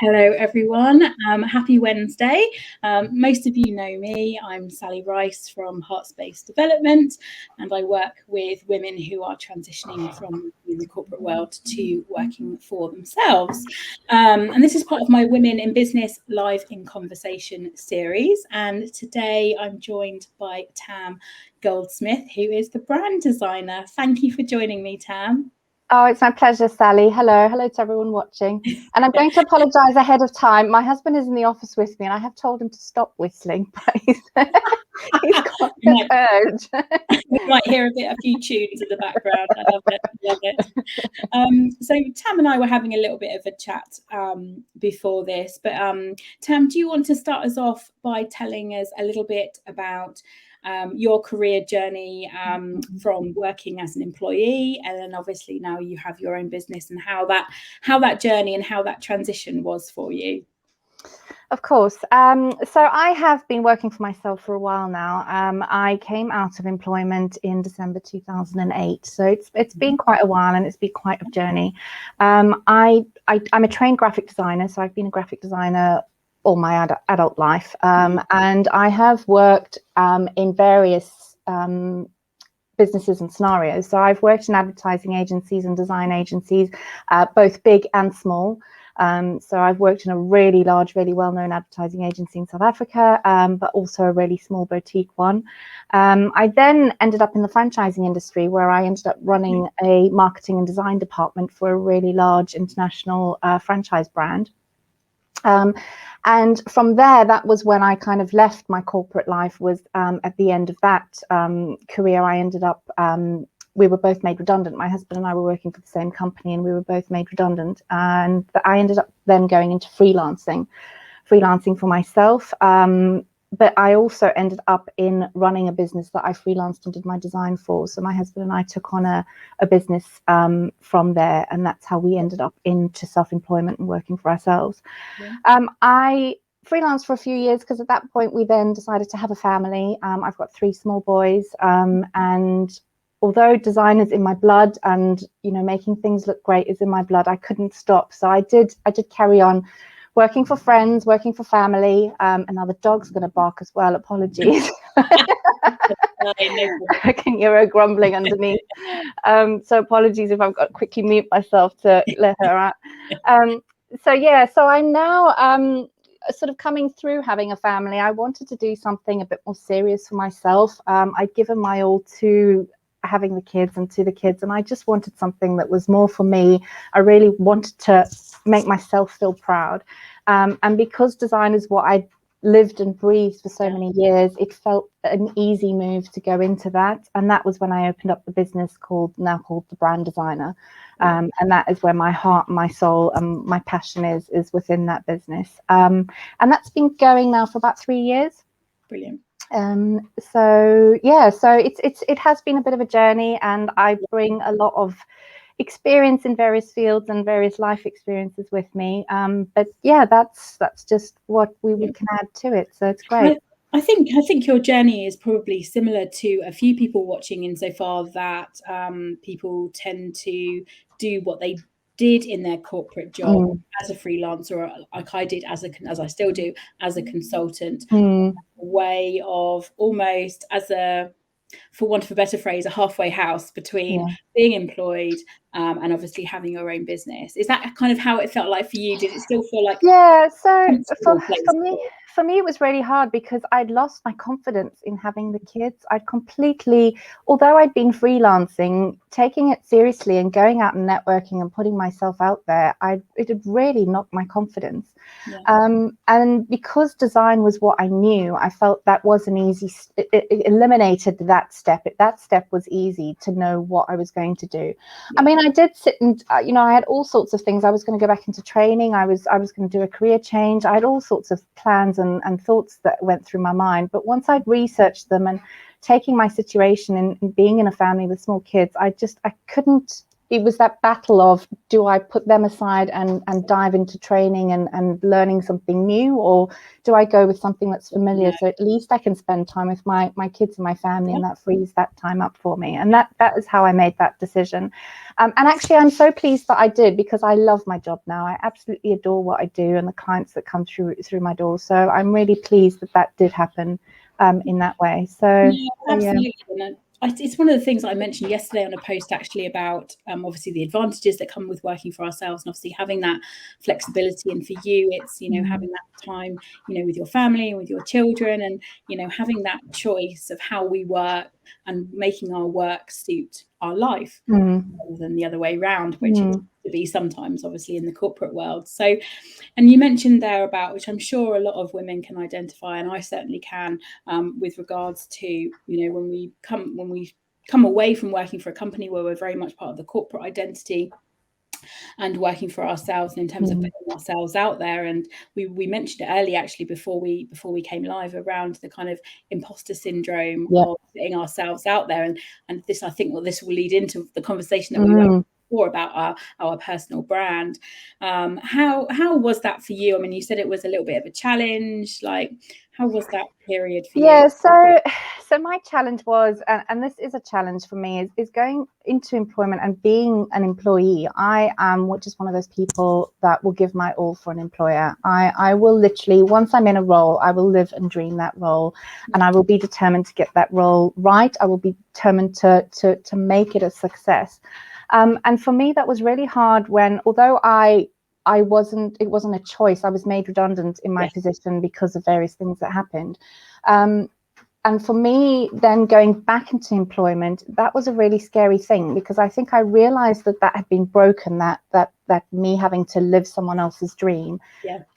Hello, everyone. Happy Wednesday. Most of you know me. I'm Sally Rice from Heartspace Development, and I work with women who are transitioning from the corporate world to working for themselves. And this is part of my Women in Business Live in Conversation series. And today I'm joined by Tam Goldsmith, who is the brand designer. Thank you for joining me, Tam. Oh, it's my pleasure, Sally. Hello to everyone watching. And I'm going to apologise ahead of time. My husband is in the office with me and I have told him to stop whistling, but he's got the urge. You might hear a few tunes in the background. I love it. So Tam and I were having a little bit of a chat before this, but Tam, do you want to start us off by telling us a little bit about your career journey from working as an employee, and then obviously now you have your own business, and how that journey and how that transition was for you? Of course. So I have been working for myself for a while now. I came out of employment in December 2008. So it's been quite a while, and it's been quite a journey. I'm a trained graphic designer, so I've been a graphic designer all my adult life, and I have worked in various businesses and scenarios. So I've worked in advertising agencies and design agencies, both big and small. So I've worked in a really large, really well-known advertising agency in South Africa, but also a really small boutique one. I then ended up in the franchising industry, where I ended up running a marketing and design department for a really large international franchise brand. And from there, that was when I kind of left my corporate life. Was at the end of that career, I ended up, we were both made redundant. My husband and I were working for the same company, and we were both made redundant. And I ended up then going into freelancing for myself. But I also ended up in running a business that I freelanced and did my design for. So my husband and I took on a business from there, and that's how we ended up into self-employment and working for ourselves. Yeah. I freelanced for a few years because at that point we then decided to have a family. I've got 3 small boys, and although design is in my blood, and making things look great is in my blood, I couldn't stop. So I did carry on working for friends, working for family, and now the dog's going to bark as well. Apologies. I can hear her grumbling underneath. So apologies if I've got to quickly mute myself to let her out. So I'm now sort of coming through having a family. I wanted to do something a bit more serious for myself. I'd given my all to having the kids and to the kids, and I just wanted something that was more for me. I really wanted to make myself feel proud, and because design is what I lived and breathed for so many years, it felt an easy move to go into that. And that was when I opened up the business now called the Brand Designer, and that is where my heart, my soul, and my passion is within that business, and that's been going now for about 3 years. Brilliant. So it has been a bit of a journey, and I bring a lot of experience in various fields and various life experiences with me. But yeah, that's just what we can add to it. So it's great. I think your journey is probably similar to a few people watching, insofar that people tend to do what they did in their corporate job as a freelancer, or like I did as I still do as a consultant, a way of almost as a, for want of a better phrase, a halfway house between being employed and obviously having your own business. Is that kind of how it felt like for you? Did it still feel like? Yeah, so for me it was really hard because I'd lost my confidence in having the kids. I'd completely, although I'd been freelancing, taking it seriously and going out and networking and putting myself out there, it had really knocked my confidence. And because design was what I knew, I felt that was an easy, it eliminated that step. That step was easy to know what I was going to do. I mean, I did sit and, I had all sorts of things. I was going to go back into training. I was going to do a career change. I had all sorts of plans and thoughts that went through my mind. But once I'd researched them and taking my situation and being in a family with small kids, I couldn't it was that battle of, do I put them aside and dive into training and learning something new, or do I go with something that's familiar? So at least I can spend time with my kids and my family, and that frees that time up for me. And that is how I made that decision. And actually, I'm so pleased that I did, because I love my job now. I absolutely adore what I do and the clients that come through my door. So I'm really pleased that did happen in that way. So absolutely. Yeah. It's one of the things I mentioned yesterday on a post actually about obviously the advantages that come with working for ourselves, and obviously having that flexibility. And for you, it's, having that time, with your family and with your children, and, having that choice of how we work and making our work suit our life rather than the other way around, which is to be sometimes obviously in the corporate world. So, and you mentioned there about, which I'm sure a lot of women can identify, and I certainly can, with regards to, when we come away from working for a company where we're very much part of the corporate identity and working for ourselves, and in terms of putting ourselves out there. And we mentioned it earlier actually before we came live, around the kind of imposter syndrome of putting ourselves out there. And this, I think, this will lead into the conversation that we were before about our personal brand. How was that for you? I mean, you said it was a little bit of a challenge. Like, how was that period for you? So my challenge was, and this is a challenge for me, is going into employment and being an employee. I am just one of those people that will give my all for an employer. I will literally, once I'm in a role, I will live and dream that role, and I will be determined to get that role right. I will be determined to make it a success. And for me, that was really hard when, although it wasn't a choice. I was made redundant in my position because of various things that happened. And for me, then going back into employment, that was a really scary thing, because I think I realized that had been broken, that me having to live someone else's dream.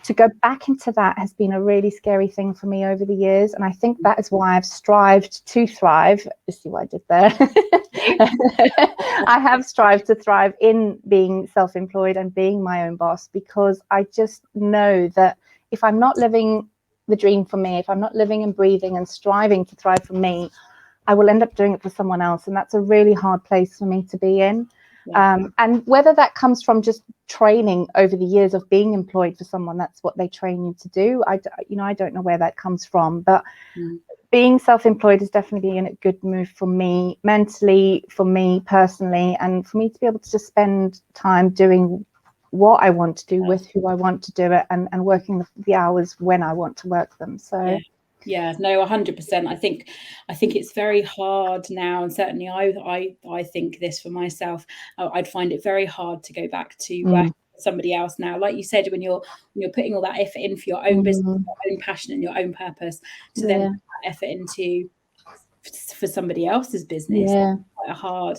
To go back into that has been a really scary thing for me over the years. And I think that is why I've strived to thrive. You see what I did there? I have strived to thrive in being self-employed and being my own boss, because I just know that if I'm not living the dream for me, if I'm not living and breathing and striving to thrive for me, I will end up doing it for someone else. And that's a really hard place for me to be in. And whether that comes from just training over the years of being employed for someone, that's what they train you to do. I don't know where that comes from, but being self-employed has definitely been a good move for me mentally, for me personally, and for me to be able to just spend time doing what I want to do with who I want to do it, and working the hours when I want to work them. So no, 100%. I think it's very hard now, and certainly I think this for myself. I'd find it very hard to go back to work for somebody else now. Like you said, when you're putting all that effort in for your own business, your own passion and your own purpose, to then put that effort into for somebody else's business, quite a hard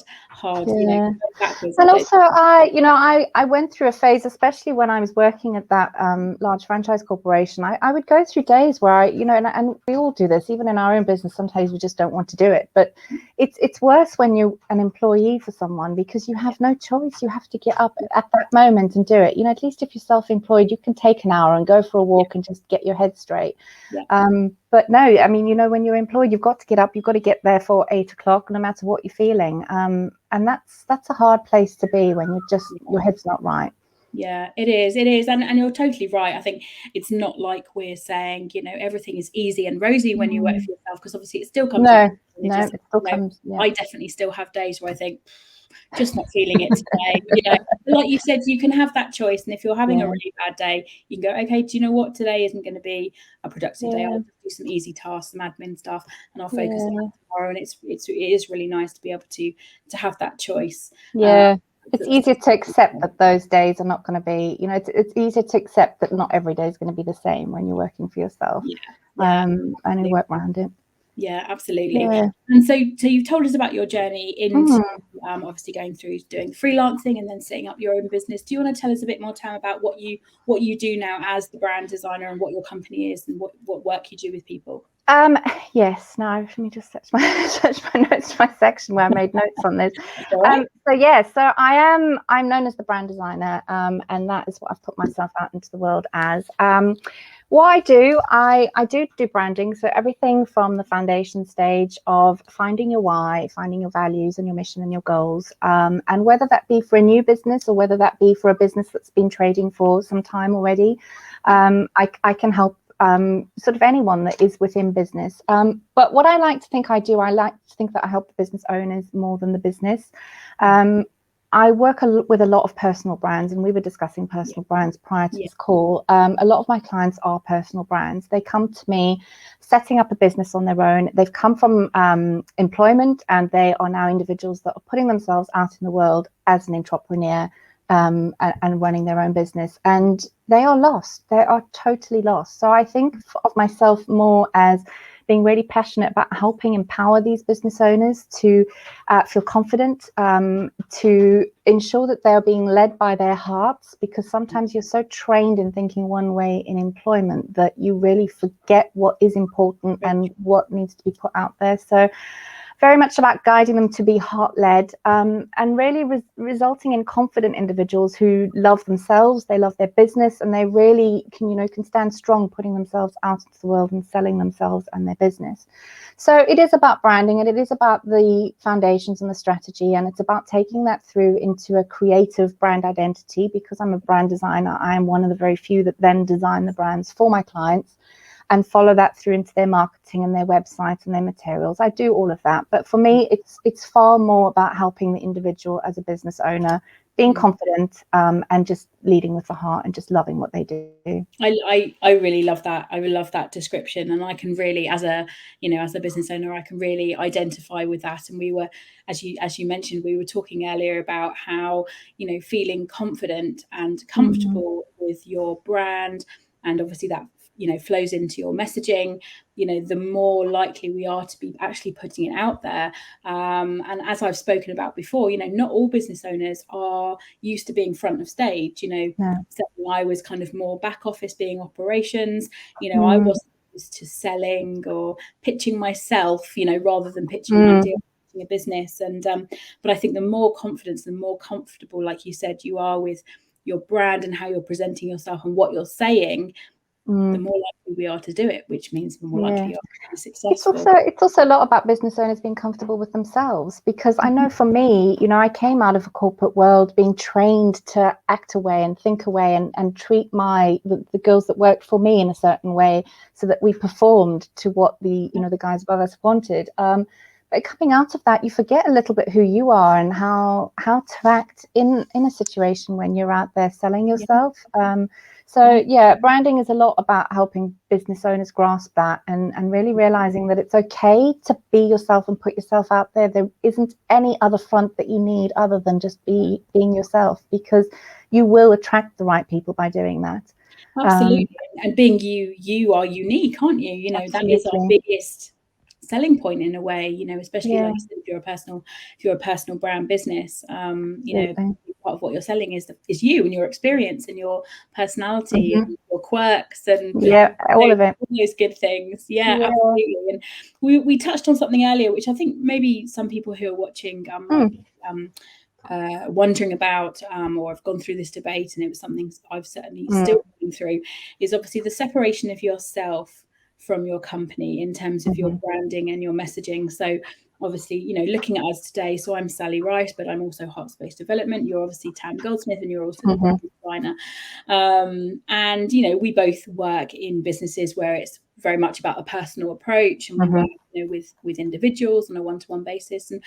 backwards. And also I went through a phase, especially when I was working at that large franchise corporation. I would go through days where and we all do this, even in our own business. Sometimes we just don't want to do it, but it's worse when you're an employee for someone, because you have no choice. You have to get up at that moment and do it. At least if you're self-employed, you can take an hour and go for a walk and just get your head straight. But no, I mean, when you're employed, you've got to get up, you've got to get there for 8 o'clock, no matter what you're feeling. And that's a hard place to be when your head's not right. Yeah, it is. And you're totally right. I think it's not like we're saying, everything is easy and rosy when you work for yourself, because obviously it still comes. It still comes. I definitely still have days where I think, just not feeling it today. Like you said, you can have that choice, and if you're having a really bad day, you can go, okay, do you know what, today isn't going to be a productive day. I'll do some easy tasks, some admin stuff, and I'll focus on that tomorrow. And it is really nice to be able to have that choice. It's easier to accept that those days are not going to be, it's easier to accept that not every day is going to be the same when you're working for yourself. And you work around it. Yeah, absolutely. And so you've told us about your journey into obviously going through doing freelancing and then setting up your own business. Do you want to tell us a bit more, Tam, about what you do now as the brand designer, and what your company is, and what work you do with people? Yes. Now let me just search my notes, my section where I made notes on this. So I'm known as the brand designer, and that is what I've put myself out into the world as. What I do branding. So everything from the foundation stage of finding your why, finding your values and your mission and your goals. And whether that be for a new business or whether that be for a business that's been trading for some time already, I can help sort of anyone that is within business. But what I like to think I do, I like to think that I help the business owners more than the business. I work with a lot of personal brands, and we were discussing personal brands prior to this call. A lot of my clients are personal brands. They come to me setting up a business on their own. They've come from employment, and they are now individuals that are putting themselves out in the world as an entrepreneur and running their own business. And they are lost. They are totally lost. So I think of myself more as being really passionate about helping empower these business owners to feel confident, to ensure that they're being led by their hearts, because sometimes you're so trained in thinking one way in employment that you really forget what is important and what needs to be put out there. So very much about guiding them to be heart-led, and really resulting in confident individuals who love themselves, they love their business, and they really can stand strong putting themselves out into the world and selling themselves and their business. So it is about branding, and it is about the foundations and the strategy, and it's about taking that through into a creative brand identity. Because I'm a brand designer, I am one of the very few that then design the brands for my clients and follow that through into their marketing and their website and their materials. I do all of that. But for me, it's far more about helping the individual as a business owner, being confident, and just leading with the heart and just loving what they do. I really love that. I really love that description. And I can really, as a business owner, I can really identify with that. And we were, as you mentioned, we were talking earlier about how, feeling confident and comfortable with your brand, and obviously that flows into your messaging, the more likely we are to be actually putting it out there. And as I've spoken about before, not all business owners are used to being front of stage. So I was kind of more back office, being operations. I wasn't used to selling or pitching myself, rather than pitching an idea, pitching a business. And but I think the more confidence, the more comfortable, like you said, you are with your brand and how you're presenting yourself and what you're saying, the more likely we are to do it, which means the more likely you are to be successful. It's also a lot about business owners being comfortable with themselves, because I know for me, I came out of a corporate world being trained to act away and think away and treat the girls that worked for me in a certain way, so that we performed to what the guys above us wanted. But coming out of that, you forget a little bit who you are and how to act in a situation when you're out there selling yourself. So branding is a lot about helping business owners grasp that and really realizing that it's okay to be yourself and put yourself out there. There isn't any other front that you need other than just being yourself, because you will attract the right people by doing that. Absolutely. And being you are unique, aren't you? That is our biggest selling point in a way, especially like you said, if you're a personal brand business, part of what you're selling is you and your experience and your personality and your quirks and all of it, all those good things. Absolutely. And we touched on something earlier, which I think maybe some people who are watching wondering about, or have gone through this debate, and it was something I've certainly still going through, is obviously the separation of yourself from your company in terms of your branding and your messaging. So obviously, looking at us today, so I'm Sally Rice, but I'm also Heart Space Development. You're obviously Tam Goldsmith, and you're also the brand designer. And we both work in businesses where it's very much about a personal approach, and we work with individuals on a one-to-one basis. And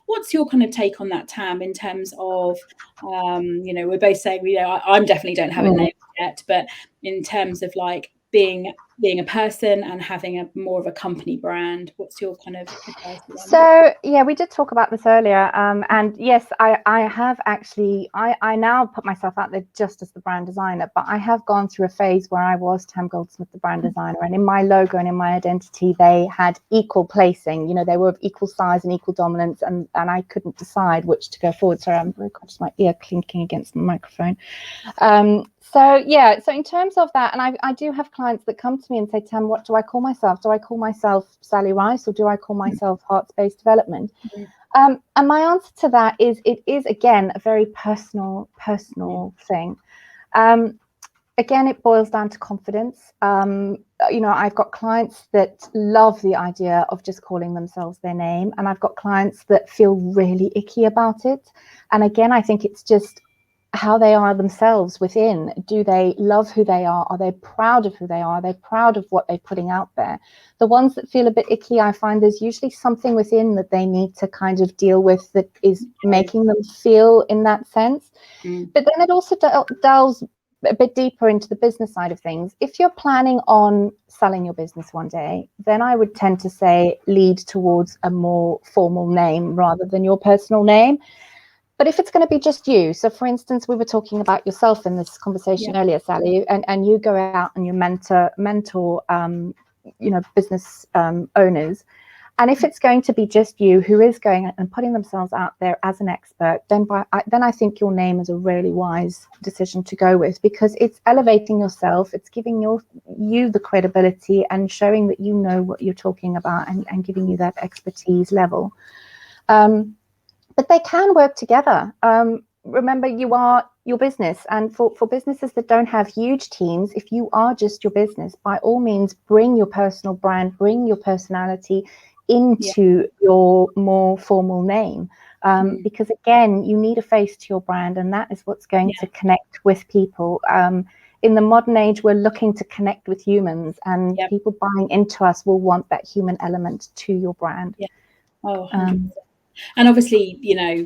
what's your kind of take on that, Tam, in terms of we're both saying I definitely don't have it nailed yet, but in terms of like being a person and having more of a company brand, what's your kind of advice? So we did talk about this earlier, and yes, I have actually I now put myself out there just as the brand designer, but I have gone through a phase where I was Tam Goldsmith, the brand designer, and in my logo and in my identity they had equal placing. They were of equal size and equal dominance, and I couldn't decide which to go forward. Sorry, I'm very conscious of my ear clinking against the microphone. So in terms of that, and I do have clients that come to me and say, Tam, what do I call myself? Do I call myself Sally Rice, or do I call myself Heart Space Development? And my answer to that is, it is again a very personal thing. again, it boils down to confidence. I've got clients that love the idea of just calling themselves their name, and I've got clients that feel really icky about it. And again, I think it's just how they are themselves within. Do they love who they are? Are they proud of who they are? Are they proud of what they're putting out there? The ones that feel a bit icky, I find there's usually something within that they need to kind of deal with that is making them feel in that sense. But then it also delves a bit deeper into the business side of things. If you're planning on selling your business one day, then I would tend to say lead towards a more formal name rather than your personal name. But if it's going to be just you, so for instance, we were talking about yourself in this conversation earlier, Sally, and you go out and you mentor business owners. And if it's going to be just you who is going and putting themselves out there as an expert, then I think your name is a really wise decision to go with, because it's elevating yourself, it's giving you the credibility and showing that you know what you're talking about, and giving you that expertise level. But they can work together. Remember, you are your business, and for businesses that don't have huge teams, if you are just your business, by all means, bring your personal brand, bring your personality into your more formal name, because again, you need a face to your brand, and that is what's going to connect with people. In the modern age, we're looking to connect with humans, and people buying into us will want that human element to your brand. Oh, 100%. And obviously,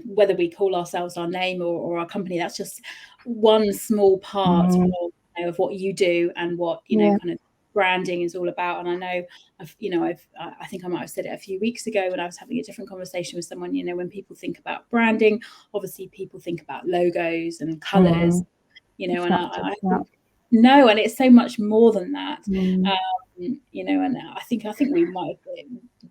whether we call ourselves our name or our company, that's just one small part of what you do and what, kind of branding is all about. And I know I think I might have said it a few weeks ago when I was having a different conversation with someone, when people think about branding, obviously people think about logos and colors, and I think, no, and it's so much more than that. And I think we might,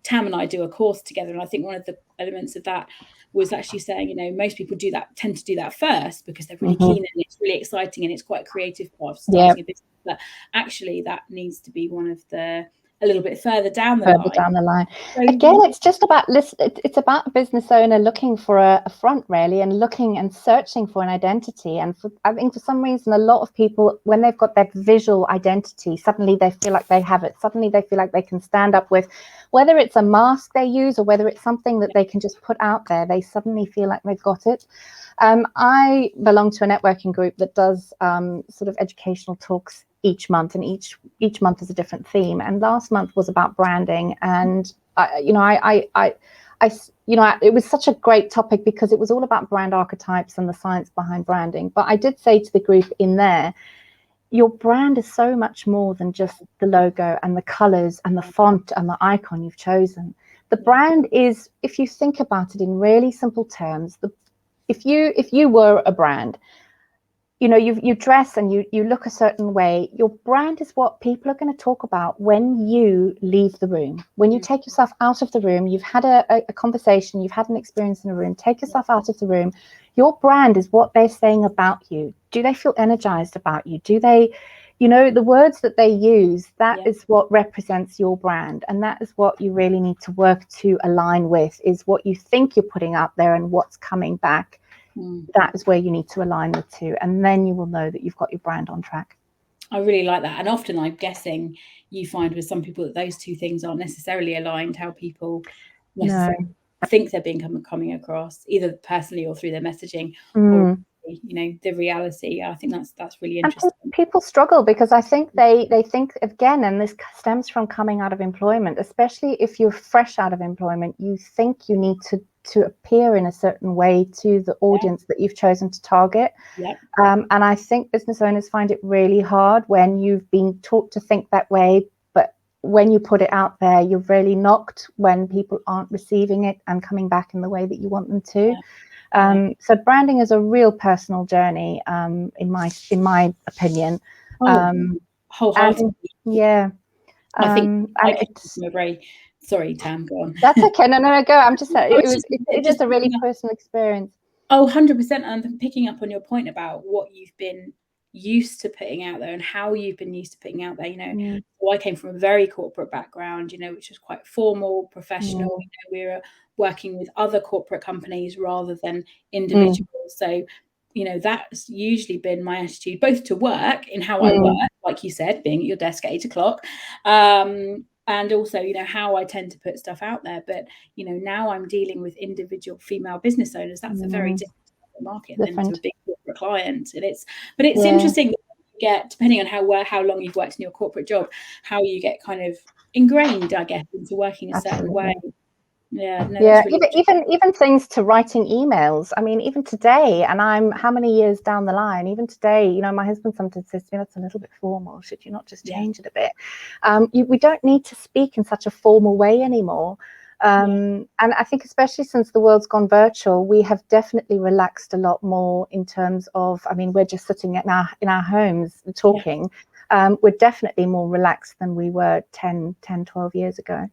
Tam and I do a course together, and I think one of the elements of that was actually saying, most people tend to do that first because they're really keen and it's really exciting and it's quite a creative part of starting a business. But actually, that needs to be one of the a little bit further down the line. So, again, it's just about it's about a business owner looking for a front, really, and looking and searching for an identity. And I think for some reason, a lot of people, when they've got that visual identity, suddenly they feel like they have it. Suddenly they feel like they can stand up with, whether it's a mask they use or whether it's something that they can just put out there, they suddenly feel like they've got it. I belong to a networking group that does sort of educational talks each month, and each month is a different theme. And last month was about branding, and it was such a great topic because it was all about brand archetypes and the science behind branding. But I did say to the group in there, your brand is so much more than just the logo and the colors and the font and the icon you've chosen. The brand is, if you think about it in really simple terms, if you were a brand, you dress and you look a certain way. Your brand is what people are going to talk about when you leave the room. When you take yourself out of the room, you've had a conversation, you've had an experience in a room, take yourself out of the room. Your brand is what they're saying about you. Do they feel energized about you? Do they, the words that they use, that is what represents your brand. And that is what you really need to work to align with, is what you think you're putting out there and what's coming back. That is where you need to align the two, and then you will know that you've got your brand on track. I really like that. And often I'm guessing you find with some people that those two things aren't necessarily aligned, how people necessarily think they're coming across, either personally or through their messaging, or the reality. I think that's really interesting. And people struggle because I think they think, again, and this stems from coming out of employment, especially if you're fresh out of employment, you think you need to appear in a certain way to the audience that you've chosen to target. And I think business owners find it really hard when you've been taught to think that way, but when you put it out there, you're really knocked when people aren't receiving it and coming back in the way that you want them to. So branding is a real personal journey, in my opinion. Wholeheartedly. I think it's very. Sorry, Tam, go on. That's okay. No, go. I'm just saying it is a really personal experience. Oh, 100%. And I'm picking up on your point about what you've been used to putting out there and how you've been used to putting out there. So I came from a very corporate background, which was quite formal, professional. We were working with other corporate companies rather than individuals. So that's usually been my attitude, both to work, in how I work, like you said, being at your desk at 8 o'clock, and also, how I tend to put stuff out there. But, now I'm dealing with individual female business owners. That's a very different market than to a big corporate client. And it's interesting that you get, depending on how long you've worked in your corporate job, how you get kind of ingrained, I guess, into working a certain way. Yeah, no, yeah. really Even things to writing emails. I mean, even today, and I'm how many years down the line? Even today, my husband sometimes says to me, "That's a little bit formal. Should you not just change it a bit?" We don't need to speak in such a formal way anymore. And I think, especially since the world's gone virtual, we have definitely relaxed a lot more in terms of. I mean, we're just sitting in our homes talking. We're definitely more relaxed than we were 10, 12 years ago.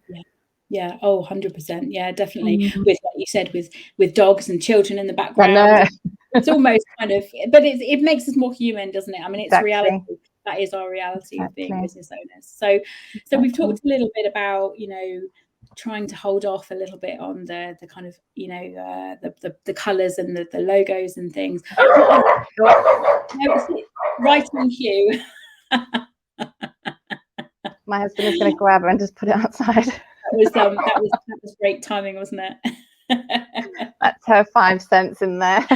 Yeah. Oh, 100%. Yeah, definitely. With, like you said, with dogs and children in the background, it's almost kind of, but it makes us more human, doesn't it? I mean, it's reality. That is our reality of being business owners. So we've talked a little bit about, trying to hold off a little bit on the kind of, the colours and the logos and things. Writing cue. My husband is going to grab her and just put it outside. That was great timing, wasn't it? That's her 5 cents in there.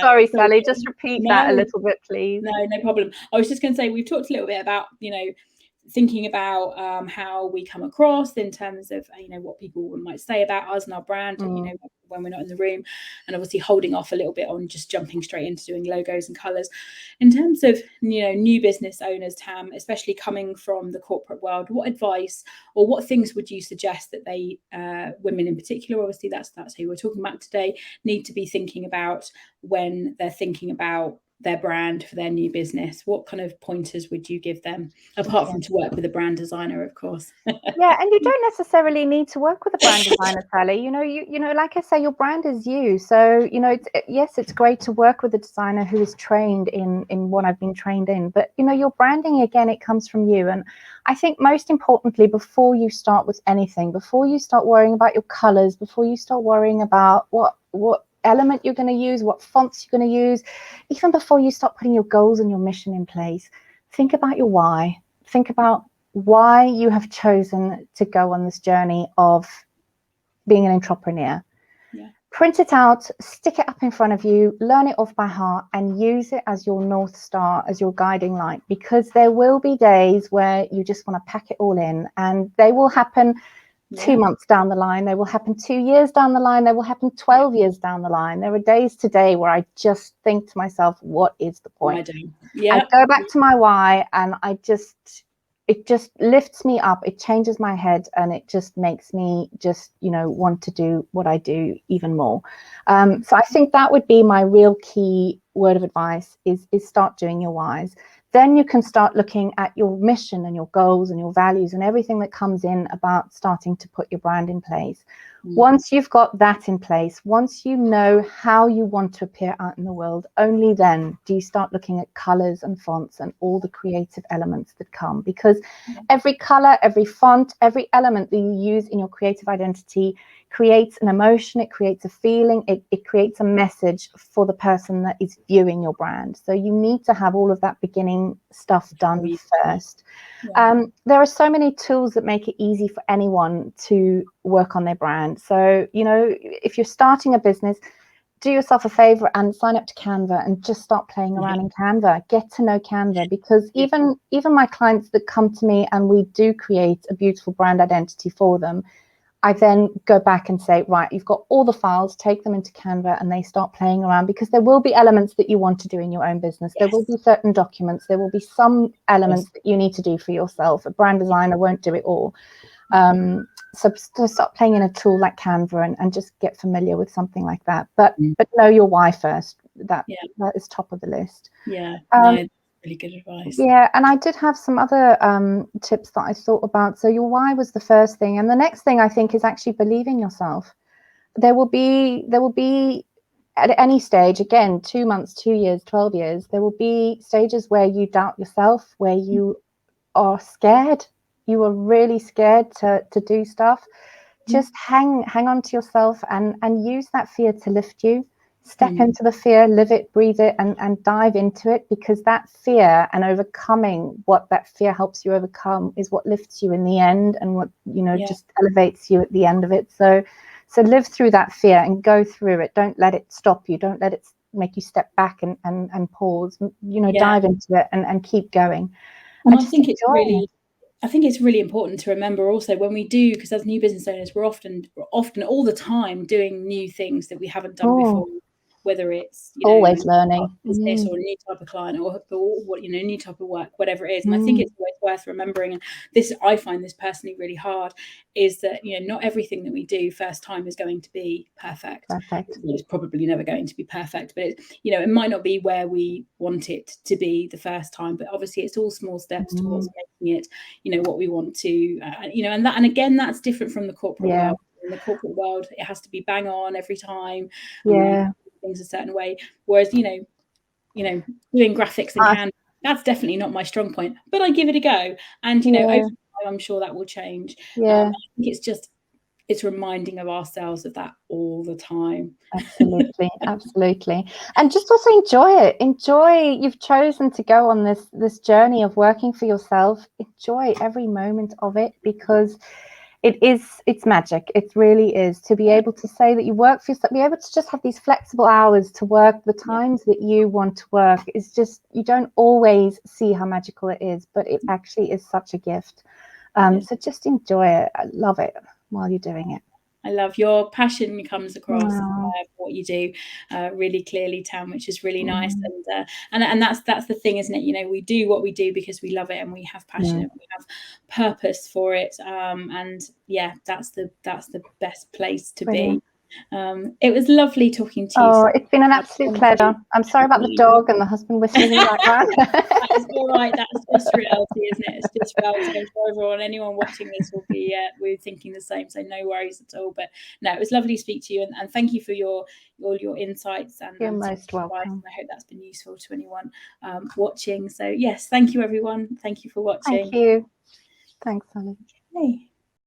Sorry, Sally, just repeat that a little bit, please. No problem. I was just going to say, we've talked a little bit about, thinking about how we come across in terms of, what people might say about us and our brand, and, when we're not in the room, and obviously holding off a little bit on just jumping straight into doing logos and colours. In terms of, new business owners, Tam, especially coming from the corporate world, what advice or what things would you suggest that they, women in particular, obviously that's who we're talking about today, need to be thinking about when they're thinking about their brand for their new business? What kind of pointers would you give them, apart from to work with a brand designer, of course? Yeah, and you don't necessarily need to work with a brand designer, Sally. You like I say, your brand is you. So, it's great to work with a designer who is trained in what I've been trained in. But, your branding, again, it comes from you. And I think most importantly, before you start with anything, before you start worrying about your colors, before you start worrying about what element you're going to use, what fonts you're going to use, even before you start putting your goals and your mission in place, think about your why. Think about why you have chosen to go on this journey of being an entrepreneur. Print it out, stick it up in front of you, learn it off by heart, and use it as your North Star, as your guiding light, because there will be days where you just want to pack it all in, and they will happen 2 months down the line, they will happen 2 years down the line, they will happen 12 years down the line. There are days today where I just think to myself, what is the point? I go back to my why, and it just lifts me up, it changes my head, and it just makes me just, want to do what I do even more. So I think that would be my real key word of advice is start doing your whys. Then you can start looking at your mission and your goals and your values and everything that comes in about starting to put your brand in place. Once you've got that in place, once you know how you want to appear out in the world, only then do you start looking at colors and fonts and all the creative elements that come. Because every color, every font, every element that you use in your creative identity creates an emotion, it creates a feeling, it creates a message for the person that is viewing your brand. So you need to have all of that beginning stuff done first. There are so many tools that make it easy for anyone to work on their brand. So, if you're starting a business, do yourself a favor and sign up to Canva and just start playing around in Canva. Get to know Canva, because even my clients that come to me and we do create a beautiful brand identity for them, I then go back and say, right, you've got all the files, take them into Canva, and they start playing around, because there will be elements that you want to do in your own business. There will be certain documents. There will be some elements that you need to do for yourself. A brand designer won't do it all. So start playing in a tool like Canva and just get familiar with something like that. But know your why first. That is top of the list. Really good advice. Yeah, and I did have some other tips that I thought about. So your why was the first thing, and the next thing I think is actually believing yourself. There will be at any stage, again, 2 months, 2 years, 12 years, there will be stages where you doubt yourself, where you are scared. You are really scared to do stuff. Just hang on to yourself and use that fear to lift you. Step into the fear, live it, breathe it, and dive into it, because that fear and overcoming what that fear helps you overcome is what lifts you in the end, and what, you know, just elevates you at the end of it. So live through that fear and go through it. Don't let it stop you. Don't let it make you step back and pause. You know, dive into it and keep going. And I think it's really important to remember also when we do, because as new business owners, we're often all the time doing new things that we haven't done before. Whether it's, you know, always learning business or a new type of client or what, you know, new type of work, whatever it is. And I think it's always worth remembering, and this, I find this personally really hard, is that, you know, not everything that we do first time is going to be perfect. It's probably never going to be perfect, but you know, it might not be where we want it to be the first time, but obviously it's all small steps towards making it, you know, what we want to, you know, and again, that's different from the corporate world. In the corporate world, it has to be bang on every time. Things a certain way, whereas you know doing graphics and Canva, that's definitely not my strong point, but I give it a go, and you know, over time I'm sure that will change. I think it's reminding of ourselves of that all the time. Absolutely. And just also enjoy you've chosen to go on this journey of working for yourself. Enjoy every moment of it, because it's magic. It really is, to be able to say that you work for yourself, be able to just have these flexible hours to work the times that you want to work. Is just, you don't always see how magical it is, but it actually is such a gift. So just enjoy it. I love it while you're doing it. I love your passion comes across what you do really clearly, Tam, which is really nice. And that's the thing, isn't it? You know, we do what we do because we love it, and we have passion, and we have purpose for it. And yeah, that's the best place to be. It was lovely talking to you. Oh, it's been an absolute pleasure. I'm sorry about the dog and the husband whistling in the background. That's all right. That's just reality, isn't it? It's just reality. For everyone, anyone watching this will be we're thinking the same. So no worries at all. But no, it was lovely to speak to you, and thank you for your insights and you're most welcome. And I hope that's been useful to anyone watching. So yes, thank you everyone. Thank you for watching. Thank you. Thanks, Sally. Okay.